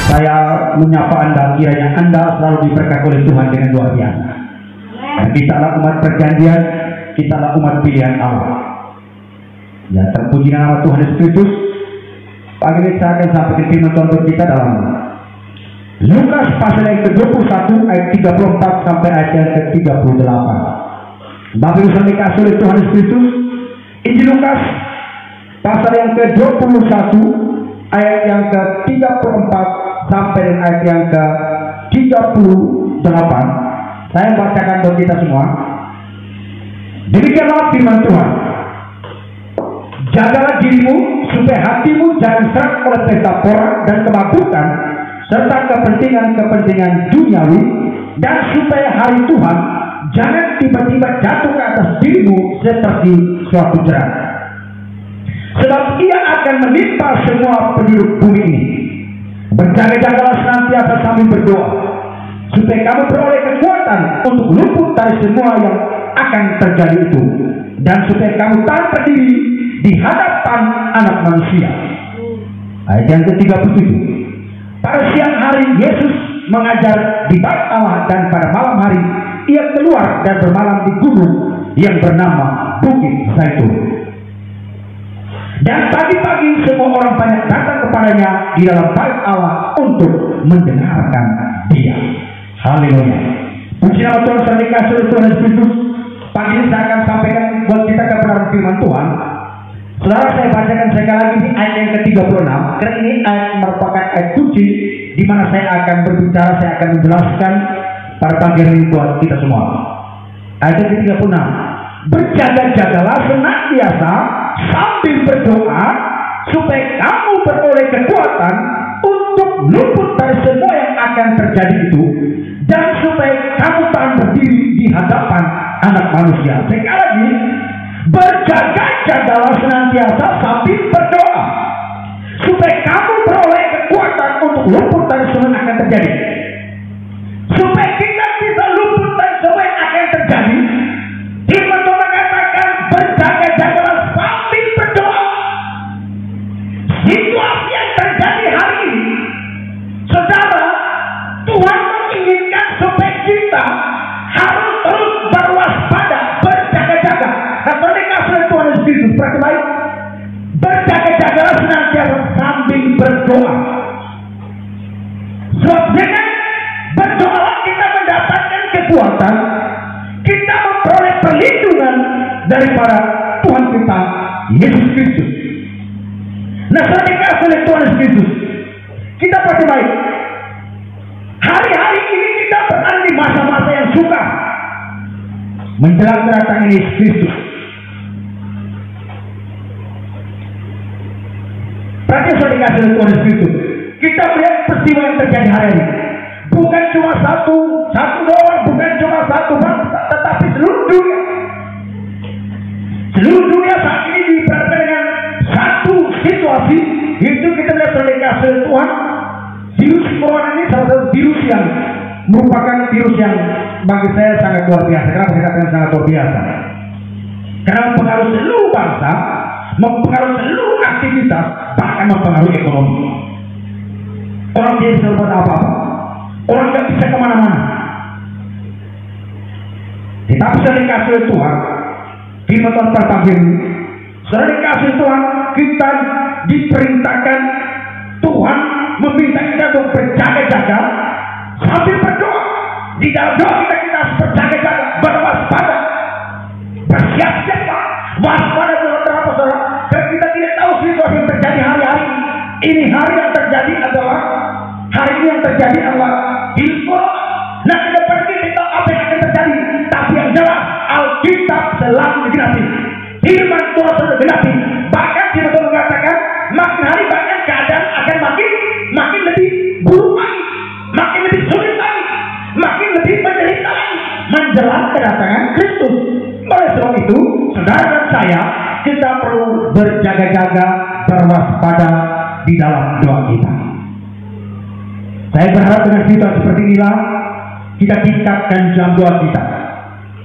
Saya menyapa Anda, kiranya Anda selalu diberkati oleh Tuhan dengan luar biasa. Dan kita adalah umat perjanjian, kita adalah umat pilihan Allah. Ya, terpuji nama Tuhan Yesus Kristus. Pagi ini saya akan sampaikan firman Tuhan untuk kita dalam Lukas pasal yang ke-21 ayat 34 sampai ayat yang ke-38. Bapak Ibu yang dikasihi oleh Tuhan Yesus Kristus, Injil Lukas pasal yang ke-21 ayat yang ke-34 sampai dengan ayat yang ke-38. Saya bacakan buat kita semua. Demikianlah firman Tuhan. Jagalah dirimu supaya hatimu jangan serak oleh pesta pora dan kemabukan serta kepentingan-kepentingan duniawi, dan supaya hari Tuhan jangan tiba-tiba jatuh ke atas dirimu seperti suatu jerah. Sebab ia akan menimpa semua penduduk bumi ini. Berjaga-jagalah senantiasa sambil berdoa, supaya kamu beroleh kekuatan untuk luput dari semua yang akan terjadi itu, dan supaya kamu tahan berdiri di hadapan Anak Manusia. Ayat yang ke-37. Pada siang hari Yesus mengajar di bait Allah, dan pada malam hari ia keluar dan bermalam di gunung yang bernama Bukit Zaitun. Dan pagi-pagi semua orang banyak datang kepadanya di dalam bait Allah untuk mendengarkan dia. Haleluya. Puji nama Tuhan. Saya dikasihi oleh Tuhan Yesus Kristus. Pagi ini saya akan sampaikan buat kita kebenaran firman Tuhan. Saudara, saya bacakan sekali lagi di ayat yang ke-36, karena ini ayat merupakan ayat suci di mana saya akan berbicara, saya akan menjelaskan pada pagi ini buat kita semua. Ayat yang ke-36. Berjaga-jagalah senantiasa sambil berdoa, supaya kamu beroleh kekuatan untuk luput dari semua yang akan terjadi itu, dan supaya kamu tahan berdiri di hadapan Anak Manusia. Sekali lagi, berjaga-jagalah senantiasa sambil berdoa, supaya kamu beroleh kekuatan untuk luput dari semua yang akan terjadi. Supaya kita bisa luput dari semua yang akan terjadi, firman Tuhan mengatakan berjaga-jagalah sambil berdoa. Situasi yang terjadi hari ini, saudara, Tuhan menginginkan supaya kita harus terus berwaspada, berjaga-jaga. Atau dikasih Tuhan Yesus Kristus, berarti baik. Berjaga-jagalah senantiasa sambil berdoa. Sebab dengan berdoa kita mendapatkan kekuatan, kita memperoleh perlindungan daripada Tuhan kita Yesus Kristus. Nah, saya dikasih oleh Tuhan Yesus Kristus, kita pasti baik. Hari-hari ini kita berada di masa-masa yang sukar menjelang kedatangan Yesus Kristus. Berarti saya dikasih oleh Tuhan Yesus Kristus, kita melihat peristiwa yang terjadi hari ini. Bukan cuma satu orang, bukan cuma satu bangsa, tetapi seluruh dunia. Seluruh dunia saat ini diberhadapkan dengan satu situasi, itu kita melihat terdekat Tuhan. Virus corona ini salah satu virus yang merupakan virus yang bagi saya sangat luar biasa. Kenapa saya katakan sangat luar biasa? Karena mempengaruhi seluruh bangsa, mempengaruhi seluruh aktivitas, bahkan mempengaruhi ekonomi. Orang tidak bisa berbuat apa-apa, orang tidak bisa kemana-mana. Tetapi saya dikasih oleh Tuhan, firman Tuhan pada pagi ini, saya dikasih Tuhan, kita diperintahkan, Tuhan meminta kita untuk berjaga-jaga sambil berdoa. Di dalam doa kita harus berjaga-jaga, berwaspada, bersiap-siap, waspada terhadap saudara. Karena kita tidak tahu situasi yang terjadi hari-hari ini. Hari yang terjadi adalah hari ini yang terjadi adalah virus corona. Nah, kita pergi kita apa yang akan terjadi, tapi yang jelas Alkitab selalu digenapi, firman Tuhan selalu digenapi. Bahkan firman Tuhan mengatakan makin hari bahkan keadaan akan makin lebih buruk lagi, makin lebih sulit lagi, makin lebih menderita lagi menjelang kedatangan Kristus. Oleh sebab itu, saudara dan saya, kita perlu berjaga-jaga, berwaspada di dalam doa kita. Saya berharap dengan situasi seperti inilah kita tingkatkan jam doa kita.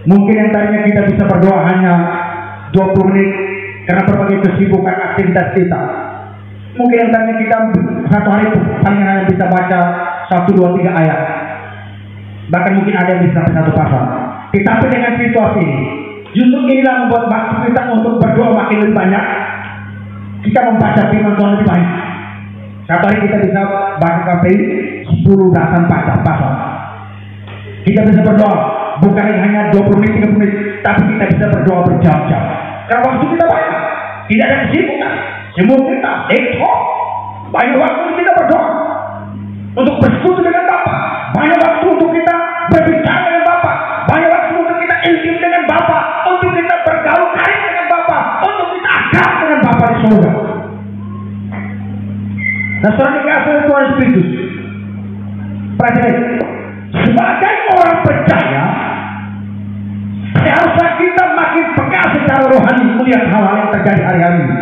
Mungkin yang tadinya kita bisa berdoa hanya 20 menit karena berbagai kesibukan aktivitas kita. Mungkin yang tadinya kita satu hari paling hanya bisa baca 1, 2, 3 ayat. Bahkan mungkin ada yang bisa sampai 1 pasal. Tetapi dengan situasi ini, justru inilah membuat waktu kita untuk berdoa makin lebih banyak. Kita membaca firman Tuhan lebih banyak. Satu hari kita bisa baca sampai 10 belasan pasal. Kita bisa berdoa bukan hanya 20 menit, 30 menit, tapi kita bisa berdoa berjam-jam. Karena waktu kita banyak, tidak ada kesibukan. Semua kita banyak waktu kita berdoa untuk bersekutu dengan Bapa, banyak waktu untuk kita berbicara dengan Bapa, banyak waktu untuk kita intim dengan Bapa, untuk kita bergaul karib dengan Bapa, untuk kita akrab dengan Bapa di surga. Nah, seorang dikasih Tuhan Yesus, perhatikan, sebagai orang percaya, seharusnya kita makin peka secara rohani melihat hal-hal yang terjadi hari-hari ini.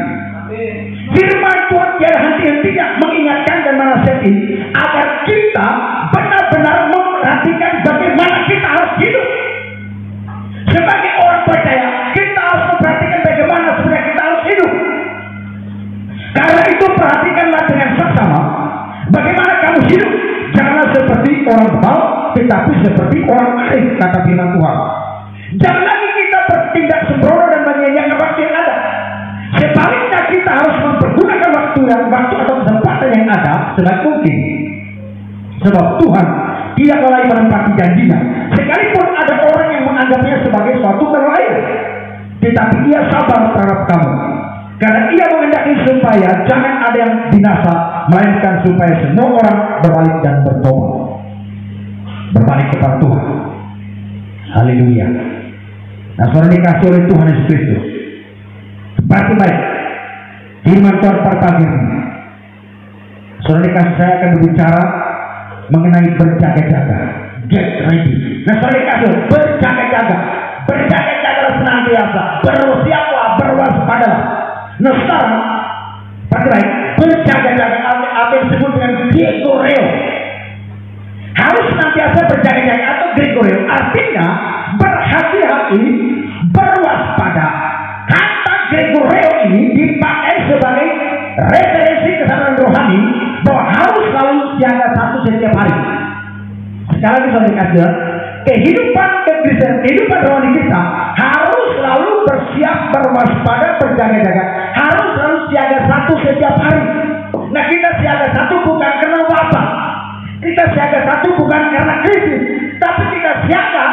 Firman Tuhan tiada henti-hentinya mengingatkan dan menasihati agar kita benar-benar memperhatikan bagaimana kita harus hidup. Sebagai orang percaya, kita harus memperhatikan bagaimana sebenarnya kita harus hidup. Karena itu perhatikanlah dengan seksama bagaimana kamu hidup. Janganlah seperti orang bawah, tetapi seperti orang arif, kata firman Tuhan. Jangan lagi kita bertindak sembrono dan menyia-nyiakan waktu yang ada. Sebaliknya kita harus mempergunakan waktu atau kesempatan yang ada sebaik mungkin. Sebab Tuhan tidak lagi menempati janjinya. Sekalipun ada orang yang menganggapnya sebagai suatu kelainan, tetapi ia sabar terhadap kamu. Karena ia menghendaki supaya jangan ada yang binasa, melainkan supaya semua orang berbalik dan bertobat, berbalik kepada Tuhan. Haleluya. Nah, saudara dikasih oleh Tuhan Yesus Kristus, berarti baik firman Tuhan pagi ini, saudara dikasih, saya akan berbicara mengenai berjaga-jaga, get ready. Nah, saudara dikasih berjaga-jaga senantiasa, bersiaplah, berwaspadalah. Nah, sekarang berarti baik berjaga-jaga, apa yang disebut dengan Gregoreo, harus senantiasa berjaga-jaga atau Gregoreo, artinya berhati-hati, berwaspada. Kata Gregoreo ini dipakai sebagai referensi kesadaran rohani bahwa harus selalu siaga satu setiap hari. Sekali lagi saya dikasih, kehidupan kekristenan, kehidupan rohani kita harus selalu bersiap, berwaspada, berjaga-jaga, harus selalu siaga satu setiap hari. Nah, kita siaga satu bukan karena wabah, kita siaga satu bukan karena krisis, tapi kita siaga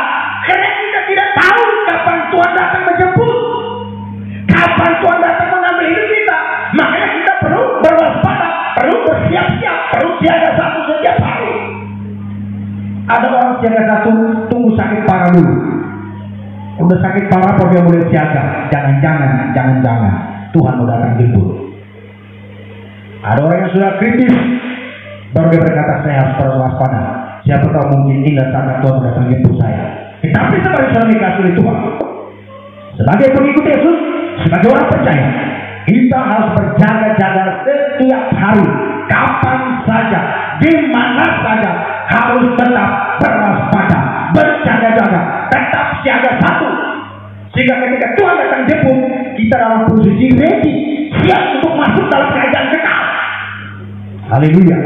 karena kita tidak tahu kapan Tuhan datang menjemput, kapan Tuhan datang mengambil hidup kita. Makanya kita perlu berwaspada, perlu bersiap-siap, perlu siaga satu setiap hari. Ada orang siaga satu, tunggu sakit parah dulu. Udah sakit parah baru dia boleh siaga. Jangan Tuhan mau datang jemput. Ada orang yang sudah kritis, baru dia berkata, saya harus berwaspada. Siapa tahu mungkin inilah saat Tuhan datang jemput saya. Tetapi sebagai seorang dikasih oleh Tuhan, sebagai pengikut Yesus, sebagai orang percaya, kita harus berjaga-jaga setiap hari, kapan saja, di mana saja, harus tetap berwaspada, berjaga-jaga, tetap siaga satu, sehingga ketika Tuhan datang jemput, kita dalam posisi ready, siap untuk masuk dalam kerajaan kekal. Haleluya.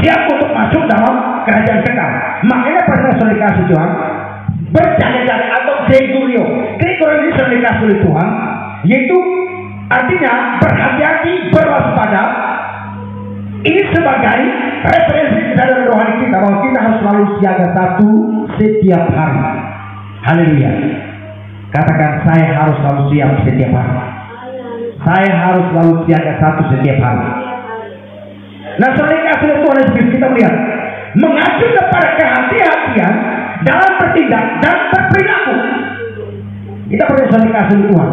Siap untuk masuk dalam kerajaan kekal. Makanya pada saat dikasih Tuhan, berjaga-jaga atau Gregorio ini sudah dikasih oleh Tuhan, yaitu artinya berhati-hati, berwaspada. Ini sebagai referensi kesadaran rohani kita bahwa kita harus selalu siaga satu setiap hari. Haleluya. Katakan, saya harus selalu siap setiap hari. Saya harus selalu siaga satu setiap hari. Nah, selain kasih Tuhan Yesus, kita melihat mengacu kepada kehati-hatian dalam bertindak dan berperilaku. Kita perlu selain kasih Tuhan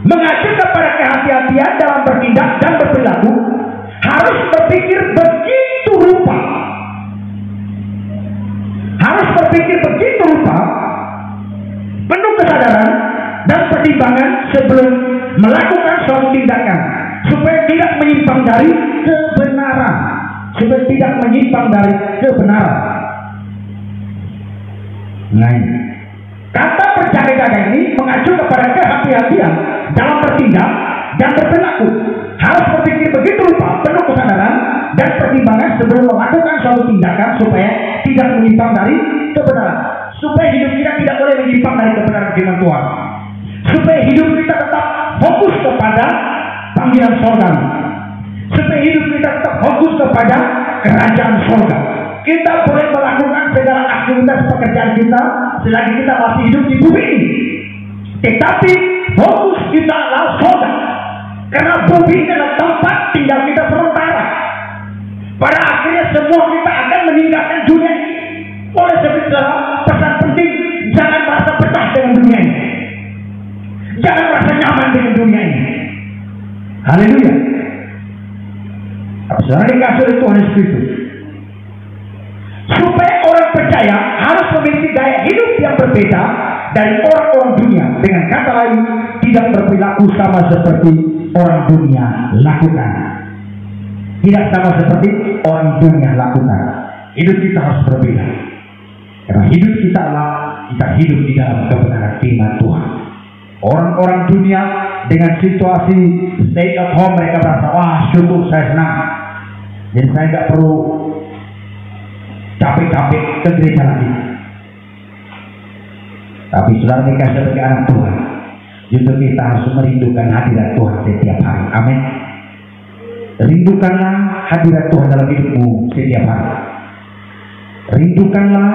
mengacu kepada kehati-hatian dalam bertindak dan berperilaku, harus berpikir begitu rupa. Harus berpikir begitu rupa, penuh kesadaran dan pertimbangan sebelum melakukan suatu tindakan, supaya tidak menyimpang dari kebenaran. Supaya tidak menyimpang dari kebenaran. Nah, kata berjaga-jaga ini mengacu kepada kehati-hatian dalam bertindak dan berperilaku. Harus berpikir begitu rupa, penuh kesadaran dan pertimbangan sebelum melakukan suatu tindakan supaya tidak menyimpang dari kebenaran. Supaya hidup kita tidak boleh menyimpang dari kebenaran firman Tuhan. Supaya hidup kita tetap fokus kepada panggilan surga. Supaya hidup kita tetap fokus kepada kerajaan surga. Kita boleh melakukan segala aktivitas pekerjaan kita selagi kita masih hidup di bumi ini. Tetapi fokus kita adalah surga. Karena bumi ini adalah tempat tinggal kita sementara. Pada akhirnya semua kita akan meninggalkan dunia ini. Oleh sebab itu pesan penting, jangan merasa betah dengan dunia ini. Jangan merasa nyaman dengan dunia ini. Haleluya. Saudara dikasih oleh Tuhan Yesus Kristus, supaya orang percaya harus memiliki gaya hidup yang berbeda dari orang-orang dunia. Dengan kata lain, tidak berperilaku sama seperti orang dunia lakukan. Tidak sama seperti orang dunia lakukan. Hidup kita harus berbeda. Karena hidup kita adalah kita hidup di dalam kebenaran firman Tuhan. Orang-orang dunia dengan situasi stay at home, mereka merasa, wah syukur, saya senang. Jadi saya nggak perlu capek-capek ke gereja lagi. Tapi saudara dikasih sebagai anak Tuhan, justru kita harus merindukan hadirat Tuhan setiap hari. Amin. Rindukanlah hadirat Tuhan dalam hidupmu setiap hari. Rindukanlah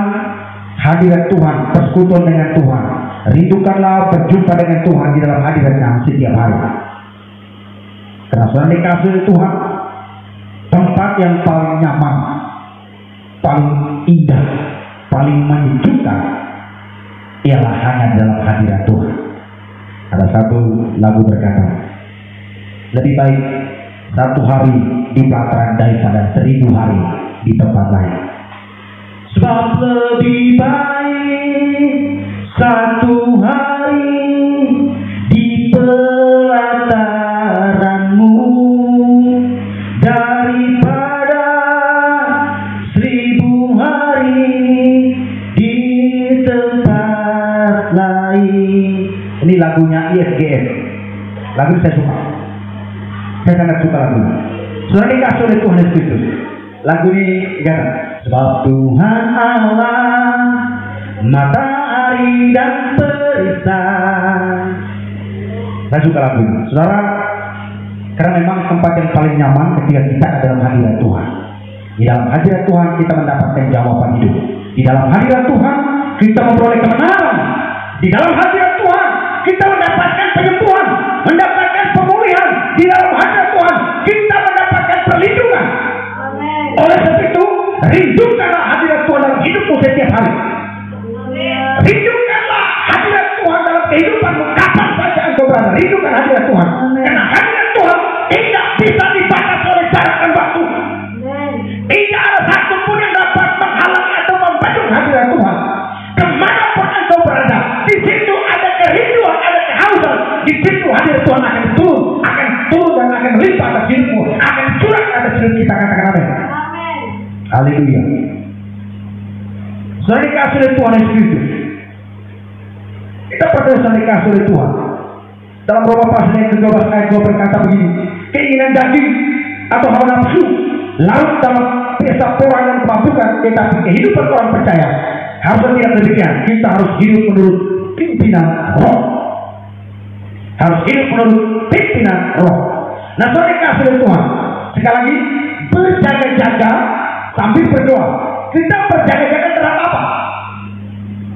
hadirat Tuhan, persekutuan dengan Tuhan. Rindukanlah berjumpa dengan Tuhan di dalam hadiratnya setiap hari. Karena saudara dikasih Tuhan, tempat yang paling nyaman, paling indah, paling menyejukkan ialah hanya dalam hadirat Tuhan. Ada satu lagu berkata, lebih baik satu hari di pelataran daripada 1000 hari di tempat lain. Sebab lebih baik satu hari di pelataranmu daripada 1000 hari di tempat lain. Ini lagunya ISGS. Lagu ini saya suka. Saya sangat suka lagu ini. Saudara dikasih oleh Tuhan Yesus Kristus. Lagu ini gana. Sebab Tuhan Allah matahari dan perisai. Saya suka lagu ini. Saudara, karena memang tempat yang paling nyaman ketika kita ada dalam hadirat Tuhan. Di dalam hadirat Tuhan kita mendapatkan jawaban hidup. Di dalam hadirat Tuhan kita memperoleh kemenangan. Di dalam hadirat Tuhan kita mendapatkan penyembuhan, mendapatkan pemulihan. Di dalam hadirat Tuhan kita mendapatkan perlindungan. Amen. Oleh sebab itu, rindukanlah hadirat Tuhan dalam hidupmu setiap hari. Amen. Rindukanlah hadirat Tuhan dalam kehidupanmu kapan saja engkau berada. Rindukan hadirat Tuhan. Amen. Karena hadirat Tuhan tidak bisa dibatasi oleh jarak dan waktu. Amen. Tidak ada satupun yang dapat menghalangi atau membendung hadirat Tuhan. Kemanapun engkau berada, di situ ada kerinduan, ada kehausan. Di situ hadirat Tuhan akan turun dan akan melimpah atas hidupmu, akan curah atas hidup kita. Katakan amin. Haleluya. Saudara dikasih oleh Tuhan Yesus Kristus. Kita percaya dikasih oleh Tuhan. Dalam Roma pasal yang ke-12 ayat 2 berkata begini, keinginan daging atau hawa nafsu larut dalam pesta pora dan kemampuan, tetapi kehidupan orang percaya harus tidak demikian. Kita harus hidup menurut pimpinan roh. Harus hidup menurut pimpinan roh. Nah, saudara dikasih oleh Tuhan, sekali lagi berjaga-jaga sambil berdoa. Kita berjaga-jaga terhadap apa?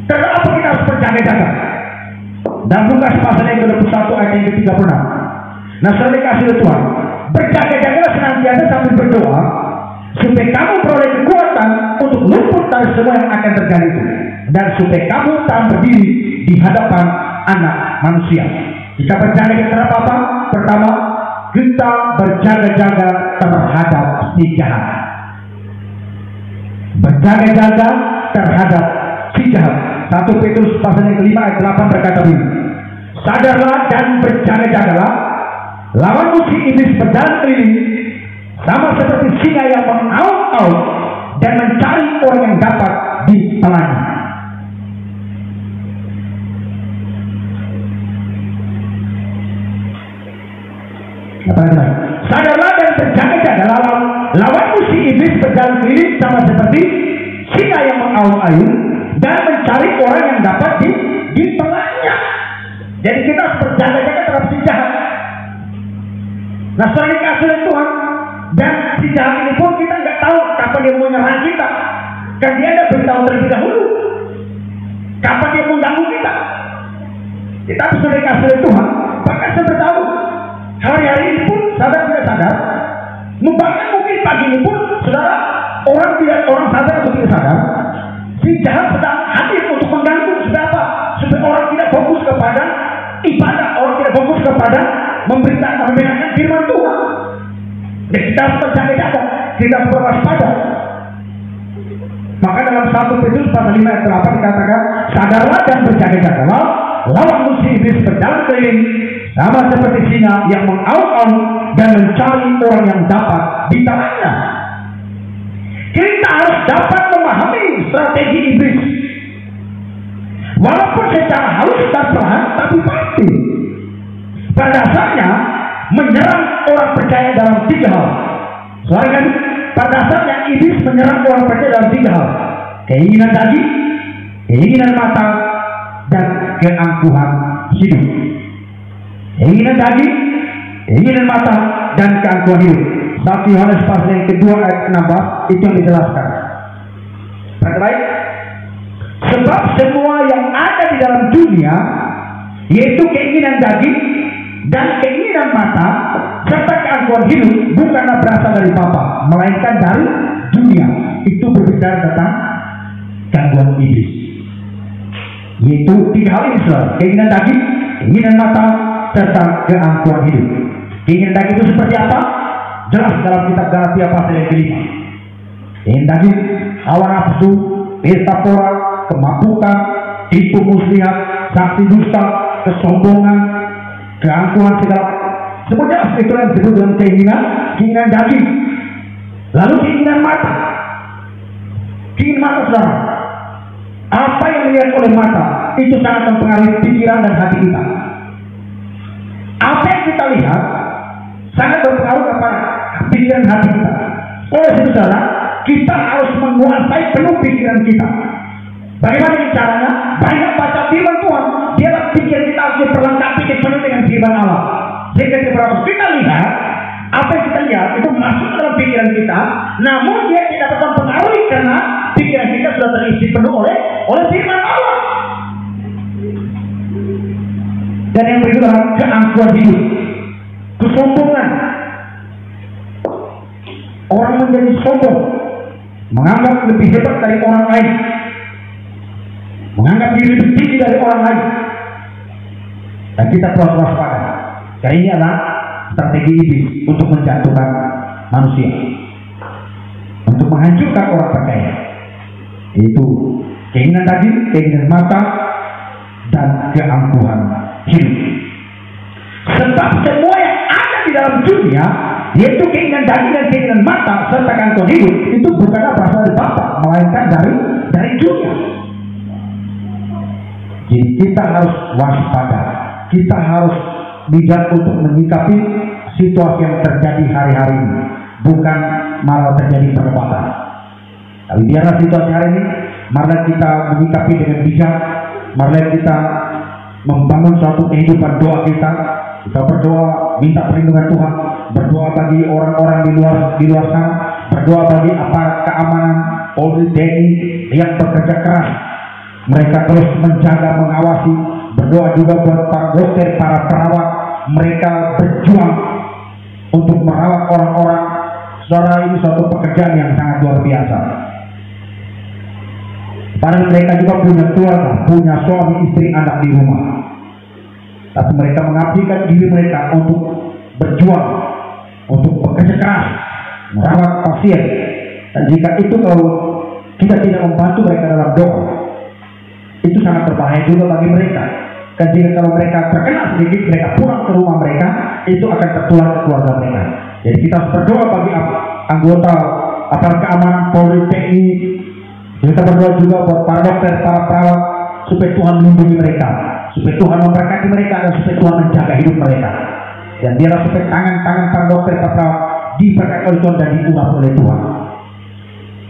Terhadap apa kita harus berjaga-jaga? Dan Lukas pasal yang ke-21 ayat yang ke-36. Nah, saudara dikasih oleh Tuhan, berjaga-jaga senantiasa sambil berdoa, supaya kamu peroleh kekuatan untuk luput dari semua yang akan terjadi itu, dan supaya kamu tak berdiri di hadapan anak manusia. Kita berjaga-jaga terhadap apa? Pertama, kita berjaga-jaga terhadap si jahat. Berjaga-jaga terhadap si jahat. 1 Petrus pasal yang ke-5 ayat 8 berkata begini, sadarlah dan berjaga-jagalah, lawan musuh iblis berjalan keliling sama seperti singa yang mengaum-aum dan mencari orang yang dapat ditelannya. berjalan keliling sama seperti singa yang mengaum-ayun dan mencari orang yang dapat ditelannya. Jadi kita harus berjaga-jaga terhadap si jahat. Nah, soalnya kasih Tuhan, dan si jahat ini pun kita nggak tahu kapan dia mau nyerang kita. Kan dia ada beritahu terlebih dahulu kapan dia mau ganggu kita. Kita harus dikasih Tuhan. Bahkan saya tahu hari-hari ini pun sadar tidak sadar, bahkan mungkin pagi ini pun saudara, orang sadar atau tidak sadar, si jahat sedang hadir untuk mengganggu. Supaya apa? Supaya orang tidak fokus kepada ibadah, orang tidak fokus kepada memberitakan firman Tuhan. Dan kita harus berjaga-jaga, kita harus berwaspada. Maka dalam 1 Petrus pasal 5 ayat 8 dikatakan, sadarlah dan berjaga-jagalah, lawan musuh iblis berjalan keliling sama seperti singa yang mengaum-aum dan mencari orang yang dapat ditelannya. Kita harus dapat memahami strategi iblis, walaupun secara halus dan perlahan, tapi pasti. Pada dasarnya menyerang orang percaya dalam 3 hal. Soalnya pada dasarnya iblis menyerang orang percaya dalam 3 hal: keinginan daging, keinginan mata, dan keangkuhan hidup. Keinginan daging, keinginan mata, dan keangkuhan hidup. 1 Yohanes pasal yang kedua ayat 16 itu yang dijelaskan. Baik, sebab semua yang ada di dalam dunia, yaitu keinginan daging dan keinginan mata serta keangkuhan hidup, bukanlah berasal dari Bapa, melainkan dari dunia. Itu berbicara tentang gangguan iblis, yaitu 3 hal ini, saudara: keinginan daging, keinginan mata, serta keangkuhan hidup. Keinginan daging itu seperti apa? Jelas dalam kitab Galatia pasal yang ke-5. Keinginan daging, hawa nafsu, pesta pora, kemabukan, tipu muslihat, saksi dusta, kesombongan, keangkuhan segala. Semuanya itu yang disebut dengan keinginan daging. Lalu keinginan mata. Keinginan mata, saudara. Apa yang dilihat oleh mata itu sangat mempengaruhi pikiran dan hati kita. Apa yang kita lihat sangat berpengaruh kepada pikiran hati kita. Oleh itu, saudara, kita harus menguasai penuh pikiran kita. Bagaimana caranya? Banyak baca firman Tuhan. Biarlah pikiran kita harus diperlengkapi penuh dengan firman Allah. Sehingga kita lihat, apa yang kita lihat itu masuk dalam pikiran kita, namun dia tidak dapat mempengaruhi karena pikiran kita sudah terisi penuh oleh firman Allah. Dan yang berikutnya, keangkuhan hidup, kesombongan. Orang menjadi sombong, menganggap lebih hebat dari orang lain, menganggap diri lebih tinggi dari orang lain. Dan kita perlu waspada. Karena ini adalah strategi iblis untuk menjatuhkan manusia, untuk menghancurkan orang percaya. Itu keinginan daging, keinginan mata, dan keangkuhan hidup. Sebab semua yang ada di dalam dunia, yaitu keinginan daging dan keinginan mata serta keangkuhan hidup, itu bukanlah berasal dari Bapa, melainkan dari dunia. Jadi kita harus waspada. Kita harus bijak untuk menyikapi situasi yang terjadi hari-hari ini, bukan malah terjadi perdebatan. Tapi biarlah situasi hari ini, marilah kita menyikapi dengan bijak, marilah kita membangun suatu kehidupan doa kita. Kita berdoa minta perlindungan Tuhan, berdoa bagi orang-orang di luar sana, berdoa bagi aparat keamanan, Polri, TNI yang bekerja keras. Mereka terus menjaga, mengawasi. Berdoa juga buat para dokter, para perawat. Mereka berjuang untuk merawat orang-orang. Saudara, ini suatu pekerjaan yang sangat luar biasa. Padahal mereka juga punya keluarga, punya suami, istri, anak di rumah. Tapi mereka mengabdikan diri mereka untuk berjuang, untuk bekerja keras, merawat pasien. Dan jika itu kalau kita tidak membantu mereka dalam doa, itu sangat berbahaya juga bagi mereka. Dan jika kalau mereka terkena sedikit, mereka pulang ke rumah mereka, itu akan tertular ke keluarga mereka. Jadi kita harus berdoa bagi anggota aparat keamanan, Polri, TNI. Kita berdoa juga buat para dokter, para perawat, supaya Tuhan melindungi mereka, supaya Tuhan memberkati mereka, dan supaya Tuhan menjaga hidup mereka. Dan biarlah supaya tangan-tangan para dokter, para perawat diberkati oleh Tuhan dan diurap oleh Tuhan.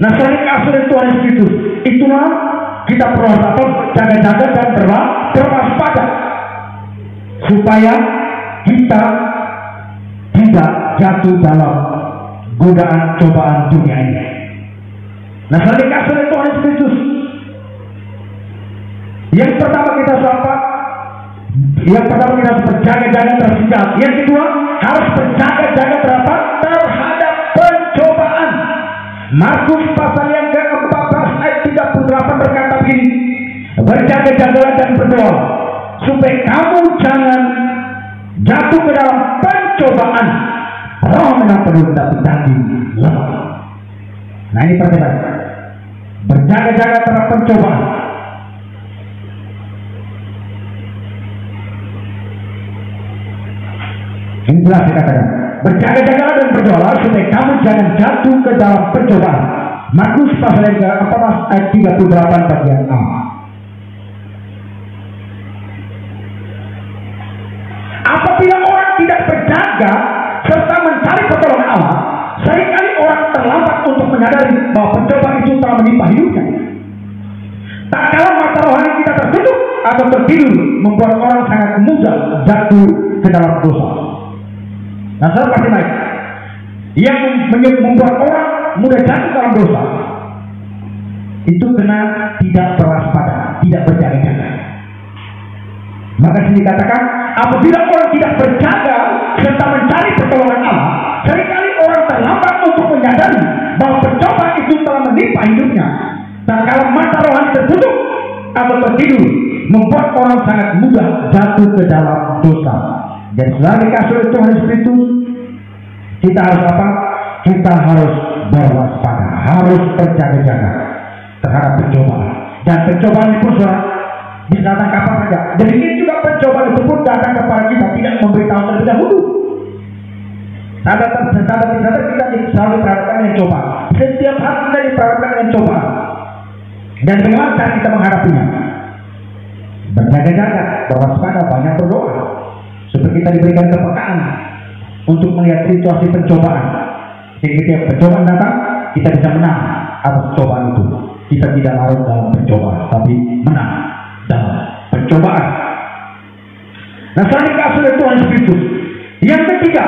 Nah, selain kasih Tuhan Yesus, itulah kita perlu jaga-jaga dan berwaspada supaya kita tidak jatuh dalam godaan cobaan dunia ini. Nah, selain kasih Tuhan Yesus, yang pertama kita harus berjaga-jaga terhadap. Yang kedua harus berjaga-jaga terhadap pencobaan. Markus pasal yang ke-14 ayat 38 berkata begini, berjaga-jagalah dan berdoa supaya kamu jangan jatuh ke dalam pencobaan. Roh memang penuh tapi daging lemah. Nah, ini perhatian, berjaga-jaga terhadap pencobaan. Ini jelas dikatakan, berjaga-jagalah dan berdoalah supaya kamu jangan jatuh ke dalam pencobaan. Markus pasal yang ke-14 ayat 38 bagian A. Apabila orang tidak berjaga serta mencari pertolongan Allah, seringkali orang terlambat untuk menyadari bahwa pencobaan itu telah menimpa hidupnya. Tak kalah mata rohani kita tertutup atau tertidur, membuat orang sangat mudah jatuh ke dalam dosa. Nah, saya pasti naik. Yang membuat orang mudah jatuh dalam dosa itu kena tidak berwaspada, tidak berjaga-jaga. Maka sini dikatakan, apabila orang tidak berjaga serta mencari pertolongan Allah, seringkali orang terlambat untuk menyadari bahwa pencobaan itu telah menimpa hidupnya. Tak kala mata rohani tertutup atau tertidur, membuat orang sangat mudah jatuh ke dalam dosa. Dan selagi kasih Tuhan itu, kita harus apa? Kita harus berwaspada, harus berjaga-jaga terhadap pencobaan. Dan pencobaan itu bisa datang kapan saja. Jadi ini juga pencobaan itu pun datang kepada kita, tidak memberitahu terlebih dahulu. Sahabat kita selalu diperhadapkan dengan cobaan. Setiap hari kita diperhadapkan dengan cobaan. Dan bagaimana cara kita menghadapinya? Berjaga-jaga, berwaspada, banyak berdoa. Supaya kita diberikan kepekaan untuk melihat situasi pencobaan. Sehingga ketika pencobaan datang, kita bisa menang atas cobaan itu. Kita tidak larut dalam pencobaan, tapi menang dalam pencobaan. Nah, selain kasih Tuhan Yesus, yang ketiga,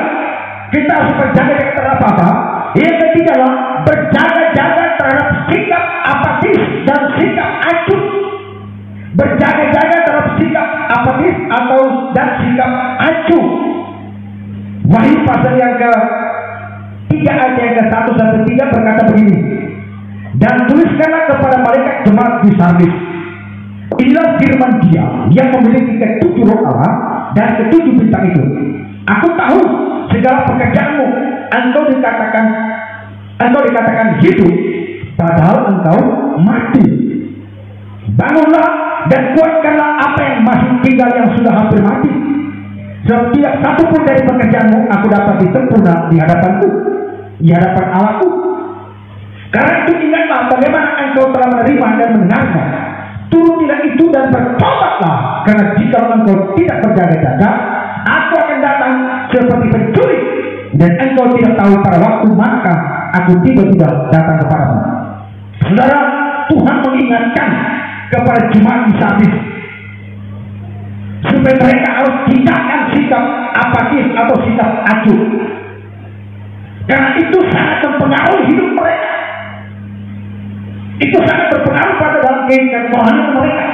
kita harus berjaga-jaga terhadap apa? Yang ketiga adalah berjaga-jaga terhadap sikap apatis dan sikap acuh. Berjaga-jaga terhadap sikap apatis dan sikap acuh. Wahyu pasal yang ke-3 ayat yang ke-1 sampai 3 berkata begini, dan tuliskanlah kepada malaikat jemaat di Sardis, inilah firman Dia yang memiliki ke-7 roh Allah dan ke-7 bintang itu. Aku tahu segala pekerjaanmu, engkau dikatakan hidup, padahal engkau mati. Bangunlah dan kuatkanlah apa yang masih tinggal yang sudah hampir mati. Sebab tidak satu pun dari pekerjaanmu aku dapat disempurna di hadapanku, di hadapan Allahku. Karena itu ingatlah bagaimana engkau telah menerima dan mendengarnya. Turutilah itu dan bertobatlah, karena jika engkau tidak berjaga-jaga, aku akan datang seperti pencuri, dan engkau tidak tahu pada waktu maka aku tiba-tiba datang kepadamu. Saudara, Tuhan mengingatkan kepada jemaat di Sardis supaya mereka harus tinggalkan sikap apatis atau sikap acuh, karena itu sangat mempengaruhi hidup mereka. Itu sangat berpengaruh pada dalam kehidupan rohani mereka.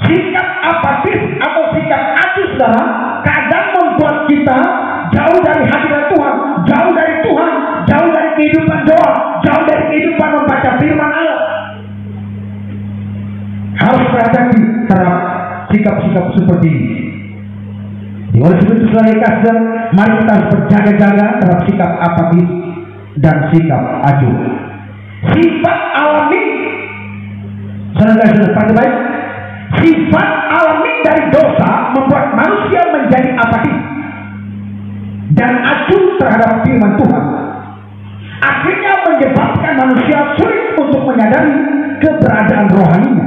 Sikap apatis atau sikap acuh, saudara, kadang membuat kita jauh dari hadirat Tuhan, jauh dari Tuhan, jauh dari kehidupan doa, jauh dari kehidupan membaca firman Allah. Harus berhati-hati terhadap sikap-sikap seperti ini. Di oleh sebab itu selain kasih, mari kita harus berjaga-jaga terhadap sikap apatis dan sikap acuh. Sifat alami, saudara-saudara baik, sifat alami dari dosa membuat manusia menjadi apatis dan acuh terhadap firman Tuhan. Akhirnya menyebabkan manusia sulit untuk menyadari keberadaan rohaninya.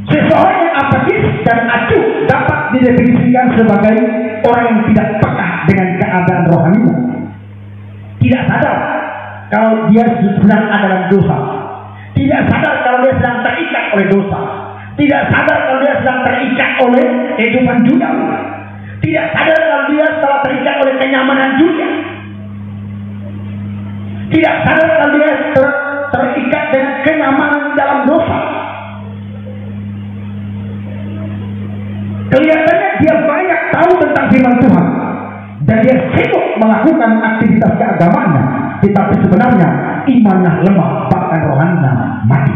Seseorang yang apatis dan acuh dapat didefinisikan sebagai orang yang tidak peka dengan keadaan rohaninya, tidak sadar kalau dia sedang ada dalam dosa, tidak sadar kalau dia sedang terikat oleh dosa, tidak sadar kalau dia sedang terikat oleh kehidupan dunia, tidak sadar kalau dia telah terikat oleh kenyamanan dunia, tidak sadar kalau dia terikat dengan kenyamanan dalam dosa. Kelihatannya dia banyak tahu tentang firman Tuhan dan dia sibuk melakukan aktivitas keagamaannya, tetapi sebenarnya imannya lemah, bahkan rohaninya mati.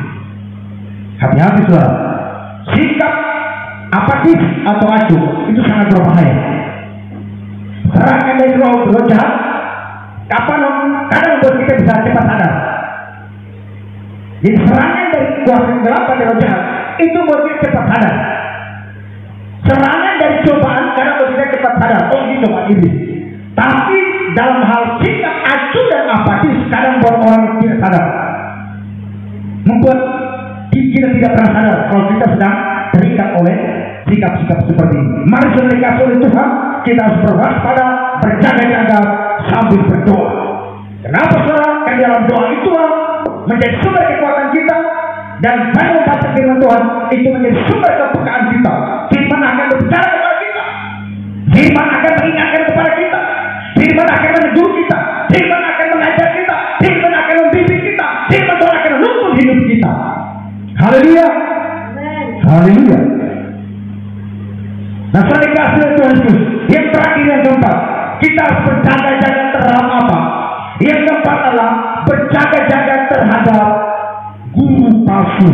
Hati-hati saudara, sikap apatis atau acuh itu sangat berbahaya. Serangan dari roh jahat kadang membuat kita bisa cepat sadar. Jadi serangan dari kuasa kegelapan dari roh jahat itu membuat kita cepat sadar. Serangan dari cobaan kadang membuat kita cepat sadar, oh ini cobaan iblis. Tapi dalam hal sikap acuh dan apatis kadang membuat orang tidak sadar, membuat kita tidak pernah sadar kalau kita sedang terikat oleh sikap-sikap seperti ini. Mari saudara dikasih oleh Tuhan, kita harus berwaspada, berjaga-jaga sambil berdoa. Kenapa saudara? Karena dalam doa itu menjadi sumber kekuatan kita, dan saya membaca firman Tuhan itu menjadi sumber kepekaan kita. Firman akan berbicara kepada kita, firman akan mengingatkan kepada kita, firman akan menegur kita, firman akan mengajar kita, firman akan membimbing kita, firman Tuhan akan menuntun hidup kita. Haleluya, haleluya. Nah, saya dikasih Tuhan Yesus. Yang terakhir, yang keempat, kita harus berjaga-jaga terhadap apa? Yang keempat adalah berjaga-jaga terhadap guru palsu.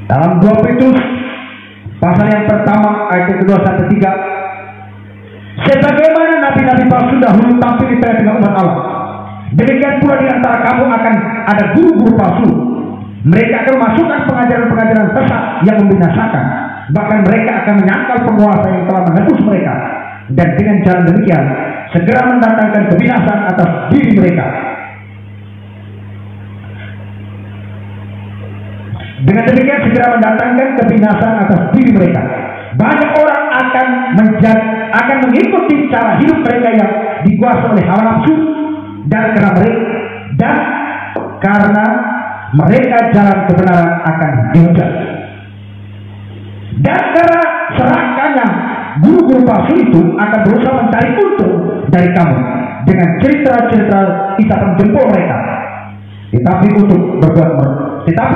Dalam 2 Petrus pasal yang pertama ayat yang kedua sampai 3, sebagaimana nabi-nabi palsu dahulu tampil di tengah-tengah umat Allah, demikian pula di antara kamu akan ada guru-guru palsu. Mereka akan memasukkan pengajaran-pengajaran sesat yang membinasakan. Bahkan mereka akan menyangkal penguasa yang telah menebus mereka, dan dengan cara demikian segera mendatangkan kebinasaan atas diri mereka. Dengan demikian segera mendatangkan kebinasaan atas diri mereka. Banyak orang akan mengikuti cara hidup mereka yang dikuasai oleh hawa nafsu, dan karena mereka jalan kebenaran akan dihujat. Dan karena serangkanya guru-guru palsu itu akan berusaha mencari untung dari kamu dengan cerita-cerita isapan jempol mereka. Tetapi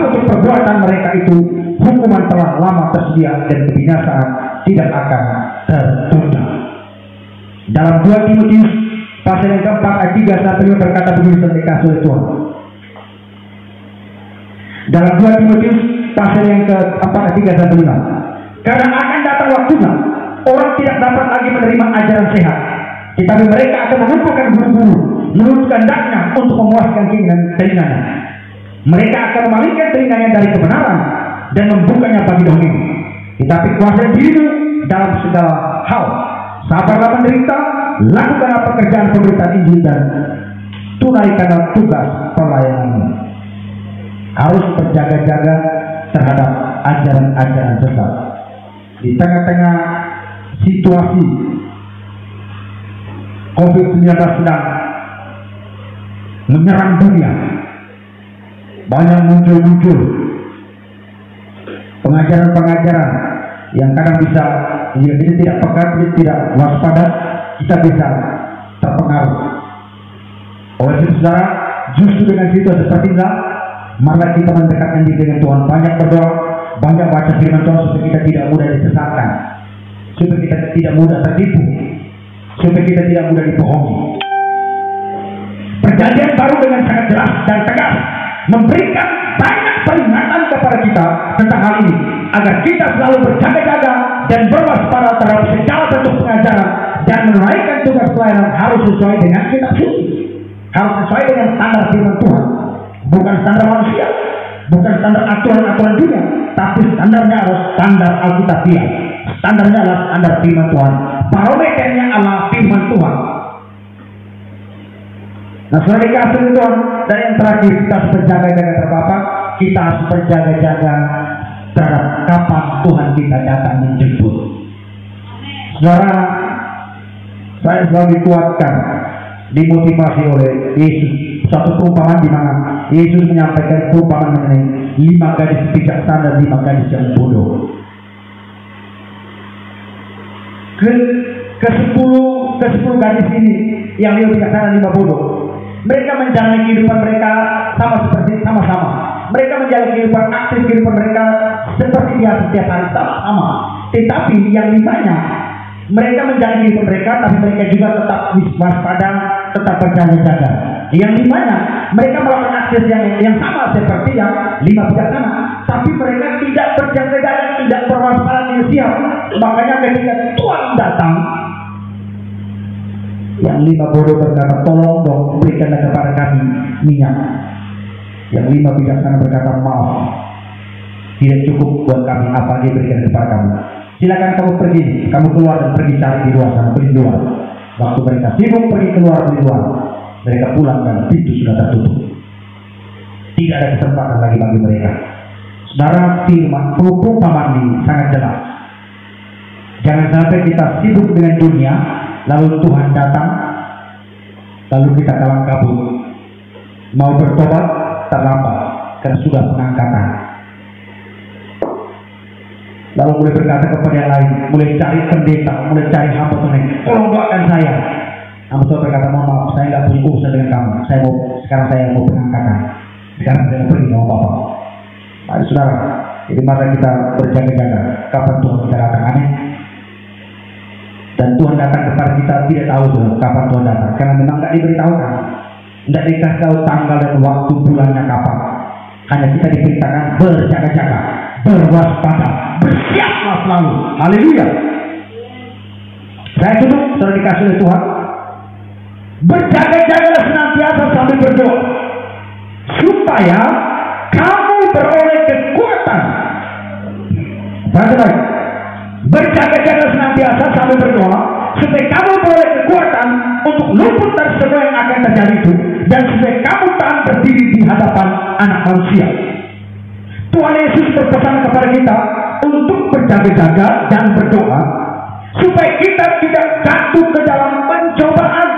untuk perbuatan mereka itu hukuman telah lama tersedia dan kebinasaan tidak akan tertunda. Dalam 2 Timotius pasal yang keempat ayat 3 sampai 5 berkata begini, dikasih oleh Tuhan. Dalam 2 Timotius pasal yang keempat ayat 3 sampai 5. Karena akan datang waktunya orang tidak dapat lagi menerima ajaran sehat, tetapi mereka akan mengumpulkan guru-guru menurut kehendaknya untuk memuaskan keinginan telinganya. Mereka akan memalingkan telinganya dari kebenaran dan membukanya bagi dongeng. Tetapi kuasai dirimu dalam segala hal, sabarlah menderita, lakukanlah pekerjaan pemberitaan Injil dan tunaikanlah tugas pelayananmu. Harus berjaga-jaga terhadap ajaran-ajaran sesat. Di tengah-tengah situasi COVID-19 sedang menyerang dunia, banyak muncul pengajaran-pengajaran yang kadang bisa, jika kita tidak peka, tidak waspada, kita bisa terpengaruh. Oleh itu saudara, justru dengan situasi seperti ini, marilah kita mendekatkan diri dengan Tuhan, banyak berdoa, banyak baca firman Tuhan supaya kita tidak mudah disesatkan, supaya kita tidak mudah tertipu, supaya kita tidak mudah dibohongi. Perjanjian baru dengan sangat jelas dan tegas memberikan banyak peringatan kepada kita tentang hal ini, agar kita selalu berjaga-jaga dan berwaspada terhadap segala bentuk pengajaran, dan menunaikan tugas pelayanan harus sesuai dengan kitab suci, harus sesuai dengan standar firman Tuhan, bukan standar manusia, bukan standar aturan-aturan dunia, tapi standarnya harus standar Alkitabiah. Standarnya adalah standar firman Tuhan, barometernya adalah firman Tuhan. Nah, saudara dikasih Tuhan, dan yang terakhir kita harus berjaga-jaga terhadap apa? Kita harus berjaga-jaga terhadap kapan Tuhan kita datang menjemput. Saudara, saya selalu dikuatkan dimotivasi oleh Yesus. Suatu perumpamaan di mana Yesus menyampaikan perumpamaan mengenai 5 gadis bijaksana dan 5 gadis yang bodoh. Ke 10 gadis ini yang 5 bijaksana dan 5 bodoh, mereka menjalani kehidupan mereka sama-sama. Mereka menjalani kehidupan aktif, kehidupan mereka seperti biasa setiap hari sama. Tetapi yang 5-nya, mereka menjalani kehidupan mereka, tapi mereka juga tetap waspada, tetap berjaga-jaga. Yang 5-nya, mereka melakukan akses yang sama seperti yang 5 bijaksana, tapi mereka tidak berjaga-jaga, tidak berwaspada, tidak siap. Makanya ketika Tuhan datang, yang 5 bodoh berkata, tolong dong berikanlah kepada kami minyak. Yang 5 bijaksana berkata, maaf, tidak cukup buat kami, apa dia berikan kepada kamu. Silakan kamu pergi, kamu keluar dan pergi cari di luar sana, beli luar. Waktu mereka sibuk pergi keluar beli luar, mereka pulang dan pintu sudah tertutup. Tidak ada kesempatan lagi bagi mereka. Saudara, firman perumpamaan ini sangat jelas. Jangan sampai kita sibuk dengan dunia, lalu Tuhan datang, lalu kita kalang kabut. Mau bertobat terlambat karena sudah pengangkatan. Lalu mulai berkata kepada yang lain, mulai cari pendeta, mulai cari hamba Tuhan, tolong doakan saya. Hamba Tuhan berkata, mohon maaf, saya nggak punya urusan dengan kamu. Sekarang saya mau pengangkatan. Sekarang saya mau pergi sama Bapak. Mari saudara, jadi mari kita berjaga-jaga. Kapan Tuhan kita datang, amin. Dan Tuhan datang kepada kita tidak tahu kapan Tuhan datang, karena memang nggak diberitahukan, nggak dikasih tahu tanggal dan waktu bulannya kapan. Hanya kita diberitakan berjaga-jaga, berwaspada, bersiaplah selalu. Haleluya. Saya tutup, sudah dikasih oleh Tuhan. Berjaga-jagalah senantiasa sambil berdoa, supaya kamu beroleh kekuatan. Baik. Berjaga-jaga senantiasa sambil berdoa, supaya kamu beroleh kekuatan untuk luput dari semua yang akan terjadi itu, dan supaya kamu tahan berdiri di hadapan Anak Manusia. Tuhan Yesus berpesan kepada kita untuk berjaga-jaga dan berdoa, supaya kita tidak jatuh ke dalam pencobaan.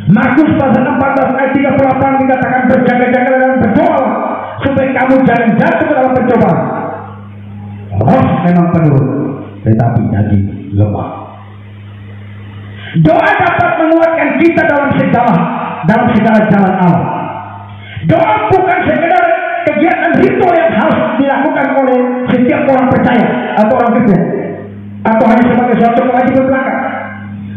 Markus pasal 14 ayat 38 dikatakan, berjaga-jaga dan berdoa, supaya kamu jangan jatuh ke dalam pencobaan. Roh memang penurut, tetapi daging lemah. Doa dapat menguatkan kita dalam segala jalan Allah. Doa bukan sekedar kegiatan ritual yang harus dilakukan oleh setiap orang percaya atau orang Kristen, atau hanya sebagai suatu kewajiban belaka.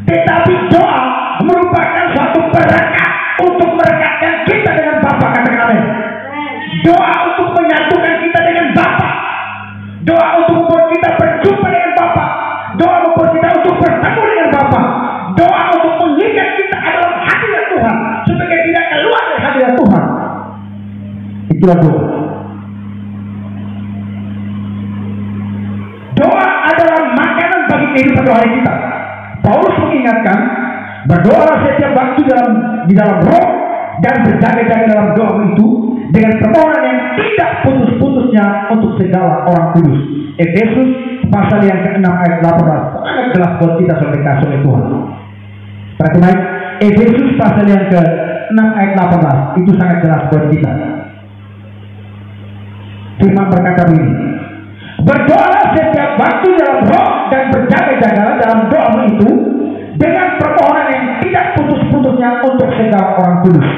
Tetapi doa merupakan suatu berkat untuk merekatkan kita dengan Bapa. Katakan amin. Doa untuk menyatukan kita dengan Bapa. Doa untuk membuat kita berjumpa dengan Bapa. Doa membuat kita untuk bertemu dengan Bapa. Doa untuk mengikat kita dalam hadirat Tuhan, supaya tidak keluar dari hadirat Tuhan. Itulah doa. Doa adalah makanan bagi kehidupan rohani kita. Paulus mengingatkan, berdoalah setiap waktu di dalam roh, dan berjaga-jaga dalam doa itu dengan permohonan yang tidak putus-putusnya untuk segala orang kudus. Efesus pasal yang ke-6 ayat 18 sangat jelas buat kita sebagai kasih oleh Tuhan. Perhatikan, Efesus pasal yang ke-6 ayat 18 itu sangat jelas buat kita. Firman berkata begini, berdoalah setiap waktu dalam roh, dan berjaga-jaga dalam doa itu dengan permohonan yang tidak putus-putusnya untuk segala orang kudus.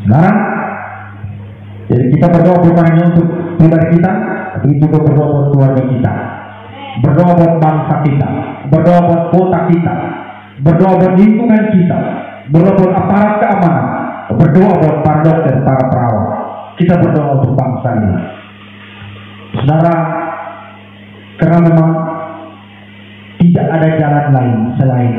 Sekarang, jadi kita berdoa bukan hanya untuk pribadi kita, tapi juga berdoa buat keluarga kita, berdoa buat bangsa kita, berdoa buat kota kita, berdoa buat lingkungan kita, berdoa buat aparat keamanan, berdoa buat para dokter, para perawat. Kita berdoa untuk bangsa ini. Saudara, karena memang tidak ada jalan lain selain